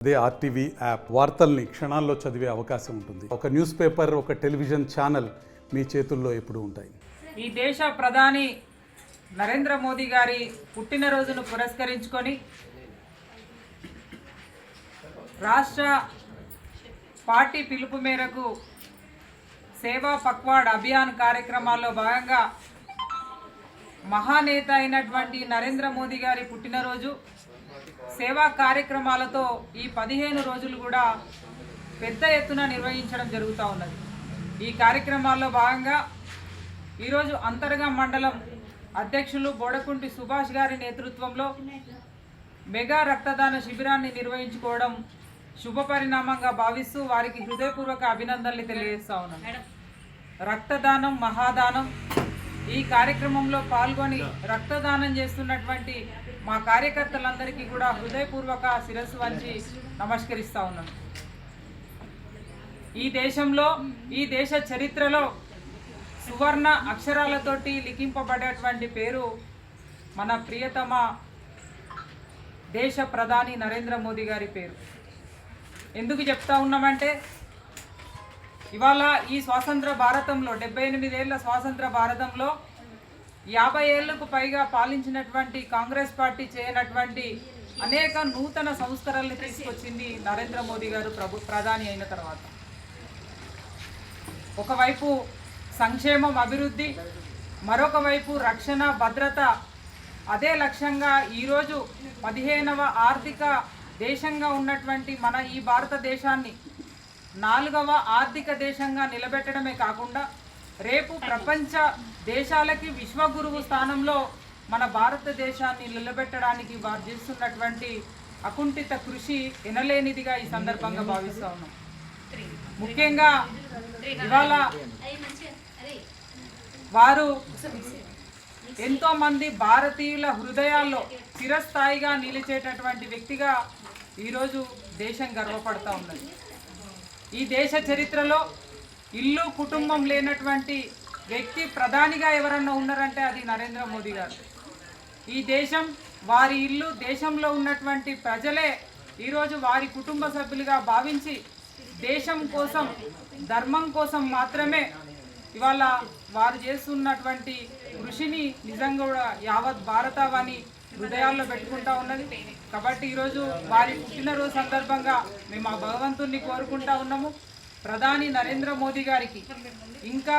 అదే RTV app వార్తల్ని క్షణాల్లో చదివే అవకాశం ఉంటుంది. ఒక న్యూస్ పేపర్, ఒక టెలివిజన్ ఛానల్ మీ చేతుల్లో ఎప్పుడూ ఉంటాయి. ఈ దేశ ప్రధాని నరేంద్ర మోదీ గారి పుట్టినరోజును పురస్కరించుకొని రాష్ట్ర పార్టీ పిలుపు మేరకు సేవా పక్వాడ్ అభియాన్ కార్యక్రమాల్లో భాగంగా మహానేత అయినటువంటి నరేంద్ర మోదీ గారి పుట్టినరోజు సేవా కార్యక్రమాలతో ఈ 15 రోజులు కూడా పెద్ద ఎత్తున నిర్వహించడం జరుగుతూ ఉన్నది. ఈ కార్యక్రమాల్లో భాగంగా ఈరోజు అంతర్గాం మండలం అధ్యక్షులు బోడకుంటి సుభాష్ గారి నేతృత్వంలో మెగా రక్తదాన శిబిరాన్ని నిర్వహించుకోవడం శుభపరిణామంగా భావిస్తూ వారికి హృదయపూర్వక అభినందనలు తెలియజేస్తా ఉన్నాను. రక్తదానం మహాదానం. ఈ కార్యక్రమంలో పాల్గొని రక్తదానం చేస్తున్నటువంటి మా కార్యకర్తలందరికీ కూడా హృదయపూర్వక శిరస్సు వంచి నమస్కరిస్తూ ఉన్నాను. ఈ దేశంలో, ఈ దేశ చరిత్రలో సువర్ణ అక్షరాలతోటి లిఖింపబడేటువంటి పేరు మన ప్రియతమ దేశ ప్రధాని నరేంద్ర మోదీ గారి పేరు. ఎందుకు చెప్తా ఉన్నామంటే ఇవాళ ఈ స్వాతంత్ర భారతంలో 78 ఏళ్ల స్వాతంత్ర భారతంలో 50 ఏళ్లకు పైగా పాలించినటువంటి కాంగ్రెస్ పార్టీ చేయనటువంటి అనేక నూతన సంస్కరణలు తీసుకొచ్చింది నరేంద్ర మోదీ గారు ప్రధాని అయిన తర్వాత. ఒకవైపు సంక్షేమం, అభివృద్ధి, మరొక వైపు రక్షణ, భద్రత. అదే లక్ష్యంగా ఈరోజు 15వ ఆర్థిక దేశంగా ఉన్నటువంటి మన ఈ భారతదేశాన్ని 4వ ఆర్థిక దేశంగా నిలబెట్టడమే కాకుండా రేపు ప్రపంచ దేశాలకి విశ్వగురువు స్థానంలో మన భారతదేశాన్ని నిలబెట్టడానికి వారు చేస్తున్నటువంటి అకుంఠిత కృషి ఎనలేనిదిగా ఈ సందర్భంగా భావిస్తూ ఉన్నాం. ముఖ్యంగా ఇవాళ వారు ఎంతోమంది భారతీయుల హృదయాల్లో చిరస్థాయిగా నిలిచేటటువంటి వ్యక్తిగా ఈరోజు దేశం గర్వపడుతూ ఉన్నది. ఈ దేశ చరిత్రలో ఇల్లు, కుటుంబం లేనటువంటి వ్యక్తి ప్రధానిగా ఎవరన్నా ఉన్నారంటే అది నరేంద్ర మోదీ గారు. ఈ దేశం వారి ఇల్లు, దేశంలో ఉన్నటువంటి ప్రజలే ఈరోజు వారి కుటుంబ సభ్యులుగా భావించి దేశం కోసం, ధర్మం కోసం మాత్రమే ఇవాళ వారు చేస్తున్నటువంటి కృషిని నిజంగా కూడా యావత్ భారతావని హృదయాల్లో పెట్టుకుంటా ఉన్నది. కాబట్టి ఈరోజు వారి పుట్టినరోజు సందర్భంగా మేము ఆ భగవంతుణ్ణి కోరుకుంటా ఉన్నాము. ప్రధాని నరేంద్ర మోదీ గారికి ఇంకా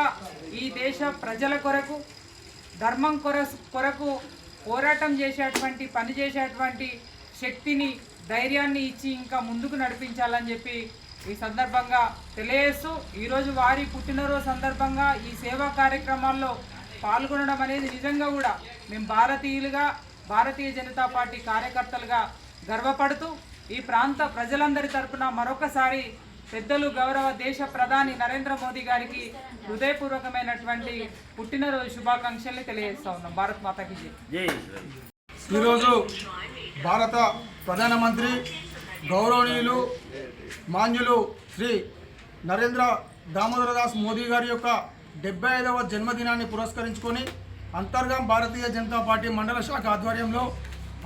ఈ దేశ ప్రజల కొరకు, ధర్మం కొరకు పోరాటం చేసేటువంటి, పని చేసేటువంటి శక్తిని, ధైర్యాన్ని ఇచ్చి ఇంకా ముందుకు నడిపించాలని చెప్పి ఈ సందర్భంగా తెలియజేస్తూ ఈరోజు వారి పుట్టినరోజు సందర్భంగా ఈ సేవా కార్యక్రమాల్లో పాల్గొనడం అనేది నిజంగా కూడా మేము భారతీయులుగా, భారతీయ జనతా పార్టీ కార్యకర్తలుగా గర్వపడుతూ ఈ ప్రాంత ప్రజలందరి తరపున మరొకసారి పెద్దలు గౌరవ దేశ ప్రధాని నరేంద్ర మోదీ గారికి హృదయపూర్వకమైనటువంటి పుట్టినరోజు శుభాకాంక్షల్ని తెలియజేస్తా ఉన్నాం. భారత్ మాతాకి జై. ఈరోజు భారత ప్రధానమంత్రి గౌరవనీయులు మాన్యులు శ్రీ నరేంద్ర దామోదర దాస్ మోదీ గారి యొక్క 75వ జన్మదినాన్ని పురస్కరించుకొని అంతర్గాం భారతీయ జనతా పార్టీ మండల శాఖ ఆధ్వర్యంలో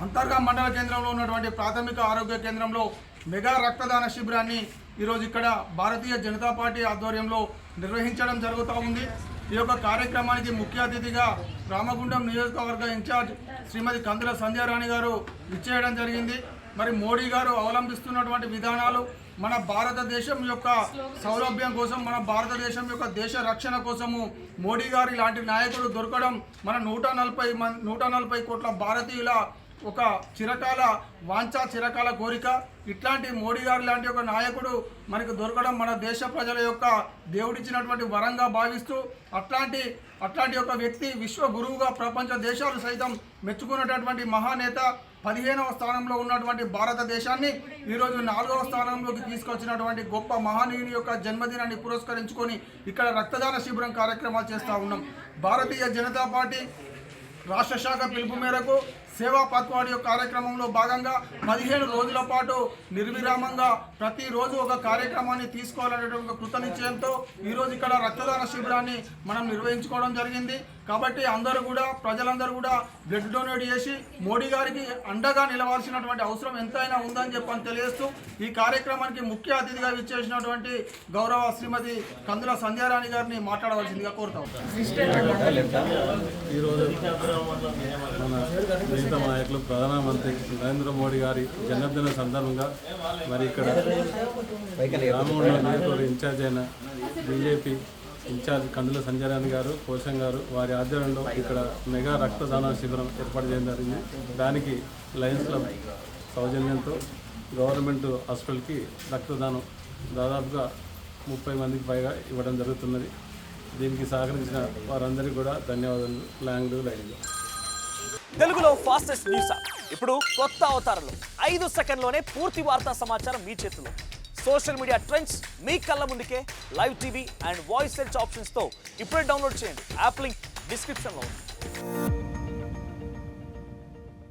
అంతర్గాం మండల కేంద్రంలో ఉన్నటువంటి ప్రాథమిక ఆరోగ్య కేంద్రంలో మెగా రక్తదాన శిబిరాన్ని ఈరోజు ఇక్కడ భారతీయ జనతా పార్టీ ఆధ్వర్యంలో నిర్వహించడం జరుగుతూ ఉంది. ఈ యొక్క కార్యక్రమానికి ముఖ్య అతిథిగా రామగుండం నియోజకవర్గ ఇన్ఛార్జ్ శ్రీమతి కందుల సంధ్యారాణి గారు ఇచ్చేయడం జరిగింది. మరి మోడీ గారు అవలంబిస్తున్నటువంటి విధానాలు మన భారతదేశం యొక్క సౌలభ్యం కోసం, మన భారతదేశం యొక్క దేశ రక్షణ కోసము మోడీ గారు ఇలాంటి నాయకుడు దొరకడం మన 140 కోట్ల భారతీయుల ఒక చిరకాల వాంఛ, చిరకాల కోరిక. ఇట్లాంటి మోడీ గారు లాంటి ఒక నాయకుడు మనకు దొరకడం మన దేశ ప్రజల యొక్క దేవుడిచ్చినటువంటి వరంగా భావిస్తూ అట్లాంటి ఒక వ్యక్తి విశ్వ గురువుగా ప్రపంచ దేశాలు సైతం మెచ్చుకున్నటువంటి మహానేత 15వ స్థానంలో ఉన్నటువంటి భారతదేశాన్ని ఈరోజు 4వ స్థానంలోకి తీసుకొచ్చినటువంటి గొప్ప మహనీయుని యొక్క జన్మదినాన్ని పురస్కరించుకొని ఇక్కడ రక్తదాన శిబిరం కార్యక్రమాలు చేస్తూ ఉన్నాం. భారతీయ జనతా పార్టీ రాష్ట్ర శాఖ పిలుపు మేరకు సేవా పక్వాడ్ కార్యక్రమంలో భాగంగా 15 రోజుల పాటు నిర్విరామంగా ప్రతిరోజు ఒక కార్యక్రమాన్ని తీసుకోవాలనేటువంటి కృత నిశ్చయంతో ఈరోజు ఇక్కడ రక్తదాన శిబిరాన్ని మనం నిర్వహించుకోవడం జరిగింది. కాబట్టి అందరూ కూడా ప్రజలందరూ కూడా బ్లడ్ డొనేట్ చేసి మోడీ గారికి అండగా నిలవాల్సినటువంటి అవసరం ఎంతైనా ఉందని చెప్పని తెలియజేస్తూ ఈ కార్యక్రమానికి ముఖ్య అతిథిగా విచ్చేసినటువంటి గౌరవ శ్రీమతి కందుల సంధ్యారాణి గారిని మాట్లాడవలసిందిగా కోరుతాం. ఈరోజు మన దేశ నాయకులు ప్రధానమంత్రి నరేంద్ర మోడీ గారి జన్మదిన సందర్భంగా మరి ఇక్కడ రామగుండ నియోజకవర్గ ఇన్ఛార్జ్ అయిన బీజేపీ ఇన్ఛార్జ్ కందుల సంజయరాణి గారు పోషం గారు వారి ఆధ్వర్యంలో ఇక్కడ మెగా రక్తదాన శిబిరం ఏర్పాటు చేయడం జరిగింది. దానికి లయన్స్ క్లబ్ సౌజన్యంతో గవర్నమెంట్ హాస్పిటల్కి రక్తదానం దాదాపుగా 30 మందికి పైగా ఇవ్వడం జరుగుతున్నది. దీనికి సహకరించిన వారందరికీ కూడా ధన్యవాదాలు. లైన్లో తెలుగులో ఫాస్టెస్ట్ న్యూస్ ఇప్పుడు కొత్త అవతారంలో 5 సెకండ్లోనే పూర్తి వార్తా సమాచారం మీ చేతిలో. సోషల్ మీడియా ట్రెండ్స్ మీ కళ్ళ ముందుకే live TV and voice search ఆప్షన్స్తో ఇప్పుడే డౌన్లోడ్ చేయండి. యాప్ లింక్ డిస్క్రిప్షన్లో ఉంది.